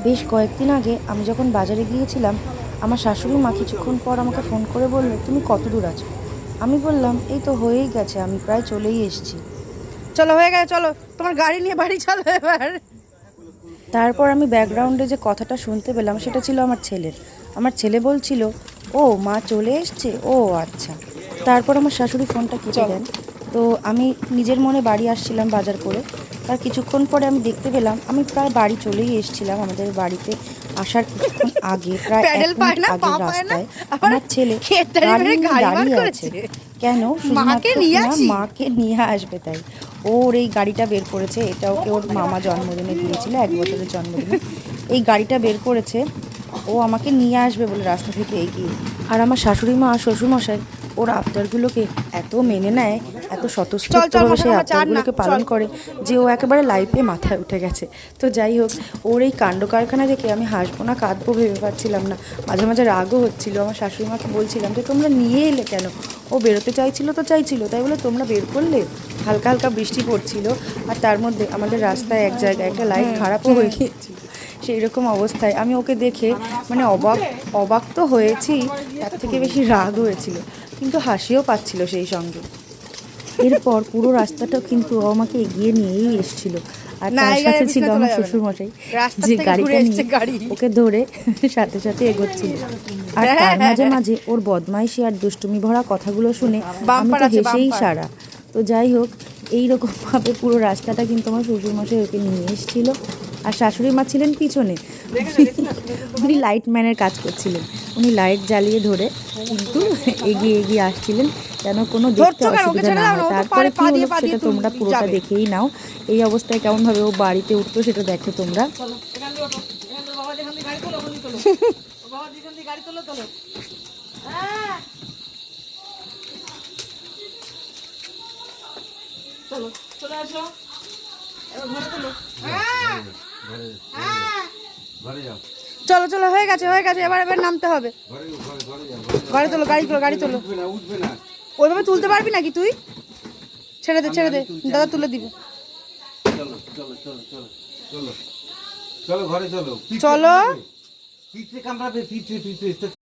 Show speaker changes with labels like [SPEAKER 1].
[SPEAKER 1] বেশ কয়েকদিন আগে আমি যখন বাজারে গিয়েছিলাম, আমার শাশুড়ি মা কিছুক্ষণ পর আমাকে ফোন করে বলল, তুমি কত দূর আছো? আমি বললাম, এই তো হয়েই গেছে, আমি প্রায় চলেই এসেছি।
[SPEAKER 2] চলো হয়ে গেছে, চলো তোমার গাড়ি নিয়ে বাড়ি চলো এবার।
[SPEAKER 1] তারপর আমি ব্যাকগ্রাউন্ডে যে কথাটা শুনতে পেলাম সেটা ছিল আমার ছেলের। আমার ছেলে বলছিল, ও মা চলে এসছে, ও আচ্ছা। তারপর আমার শাশুড়ি ফোনটা কেটে
[SPEAKER 2] চলো
[SPEAKER 1] দেন। তো আমি নিজের মনে বাড়ি আসছিলাম বাজার করে। তার কিছুক্ষণ পরে আমি দেখতে পেলাম আমি প্রায় বাড়ি চলেই এসেছিলাম। আমাদের বাড়িতে আসার কিছুক্ষণ আগে, প্রায় এক
[SPEAKER 2] প্যাডেল পায়
[SPEAKER 1] মিনিট
[SPEAKER 2] না,
[SPEAKER 1] আগের
[SPEAKER 2] পা পায় না,
[SPEAKER 1] রাস্তায়
[SPEAKER 2] আবার
[SPEAKER 1] আমার ছেলে
[SPEAKER 2] খেতাড়ি
[SPEAKER 1] গাড়ি
[SPEAKER 2] মেরে
[SPEAKER 1] নিয়ে
[SPEAKER 2] গাড়ি বার
[SPEAKER 1] দাঁড়িয়ে
[SPEAKER 2] করেছে।
[SPEAKER 1] আছে। কেন?
[SPEAKER 2] মাকে
[SPEAKER 1] শুধুমাত্র
[SPEAKER 2] নিয়ে
[SPEAKER 1] কিনা
[SPEAKER 2] আসি।
[SPEAKER 1] মাকে নিয়ে আসবে তাই। ওর এই গাড়িটা বের করেছে, এটা ওকে ওর মামা জন্মদিনে দিয়েছিল, 1 বছরের জন্মদিনে। এই গাড়িটা বের করেছে ও আমাকে নিয়ে আসবে বলে রাস্তা থেকে এগিয়ে। আর আমার শাশুড়ি মা আর শ্বশুরমশাই ওর আবদারগুলোকে এত মেনে নেয়, এত
[SPEAKER 2] চল চল
[SPEAKER 1] স্বতঃস্ফূর্তভাবে
[SPEAKER 2] মাথা
[SPEAKER 1] সেই
[SPEAKER 2] ঘামা, চার না
[SPEAKER 1] আবদারগুলোকে পালন
[SPEAKER 2] চল।
[SPEAKER 1] করে যে ও একেবারে লাইফে মাথায় উঠে গেছে। তো যাই হোক, ওর এই কাণ্ড কারখানা দেখে আমি হাসবো না কাঁদবো ভেবে পাচ্ছিলাম না। মাঝে মাঝে রাগও হচ্ছিল। আমার শাশুড়ি মাকে বলছিলাম যে তোমরা নিয়ে এলে কেন? ও বেরোতে চাইছিল তো চাইছিল, তাই বলে তোমরা বের করলে? হালকা হালকা বৃষ্টি পড়ছিল, আর তার মধ্যে আমাদের রাস্তায় এক জায়গায় একটা লাইট খারাপও হয়ে গিয়েছিল। সেই রকম অবস্থায় আমি ওকে দেখে মানে অবাক অবাক তো হয়েছি, তার থেকে বেশি রাগ হয়েছিল, কিন্তু হাসিও পাচ্ছিল সেই সঙ্গে। এরপর পুরো রাস্তাটা কিন্তু ও আমাকে এগিয়ে নিয়েই এসেছিল। আর
[SPEAKER 2] না,
[SPEAKER 1] তার
[SPEAKER 2] এই গাড়ি
[SPEAKER 1] সাথে ছিল
[SPEAKER 2] বিছানায় তোলা
[SPEAKER 1] আমার
[SPEAKER 2] যাবে না।
[SPEAKER 1] শ্বশুরমশাই,
[SPEAKER 2] রাস্তার
[SPEAKER 1] যে
[SPEAKER 2] থেকে ঘুরে
[SPEAKER 1] গাড়িটা
[SPEAKER 2] এসছে
[SPEAKER 1] নিয়ে
[SPEAKER 2] গাড়ি।
[SPEAKER 1] ওকে ধরে সাথে সাথে এগোচ্ছিল। আর তার মাঝে মাঝে ওর বদমাইশি আর দুষ্টুমি ভরা কথাগুলো শুনে আমি
[SPEAKER 2] বাম্পার
[SPEAKER 1] তো
[SPEAKER 2] আছে,
[SPEAKER 1] হেসেই
[SPEAKER 2] বাম্পার।
[SPEAKER 1] সারা। তো যাই হোক, এইরকমভাবে পুরো রাস্তাটা কিন্তু আমার শ্বশুরমশাই ওকে নিয়ে এসেছিল। আর শাশুড়ি মা ছিলেন পিছনে, উনি লাইটম্যানের কাজ করছিলেন। উনি লাইট জ্বালিয়ে ধরে কিন্তু এগিয়ে এগিয়ে আসছিলেন, যেন কোনো দেখতে
[SPEAKER 2] ধরছো কেন? ওকে
[SPEAKER 1] অসুবিধা
[SPEAKER 2] ছেড়ে
[SPEAKER 1] না
[SPEAKER 2] দাও
[SPEAKER 1] হয়।
[SPEAKER 2] না, ও তো
[SPEAKER 1] তারপরে
[SPEAKER 2] পারে,
[SPEAKER 1] কি
[SPEAKER 2] পা
[SPEAKER 1] হলো
[SPEAKER 2] দিয়ে পা দিয়ে
[SPEAKER 1] সেটা তোমরা পুরোটা
[SPEAKER 2] যাবে।
[SPEAKER 1] দেখেই নাও। এই অবস্থায় কেমনভাবে ও বাড়িতে উঠতো সেটা দেখো তোমরা।
[SPEAKER 2] চলো চলে আসো, চলো চলো হয়ে গেছে হয়ে গেছে, এবার এবার নামতে হবে। গাড়ি তোলো, গাড়ি তোলো, গাড়ি তোলো। ওইভাবে তুলতে পারবি নাকি তুই? ছেড়ে দে ছেড়ে দে, দাদা তুলে দিবে।
[SPEAKER 3] চলো চলো চলো চলো চলো চলো ঘরে চলো।
[SPEAKER 2] চলো।
[SPEAKER 3] পিঠে কামড়াবে, পিঠে পিঠে।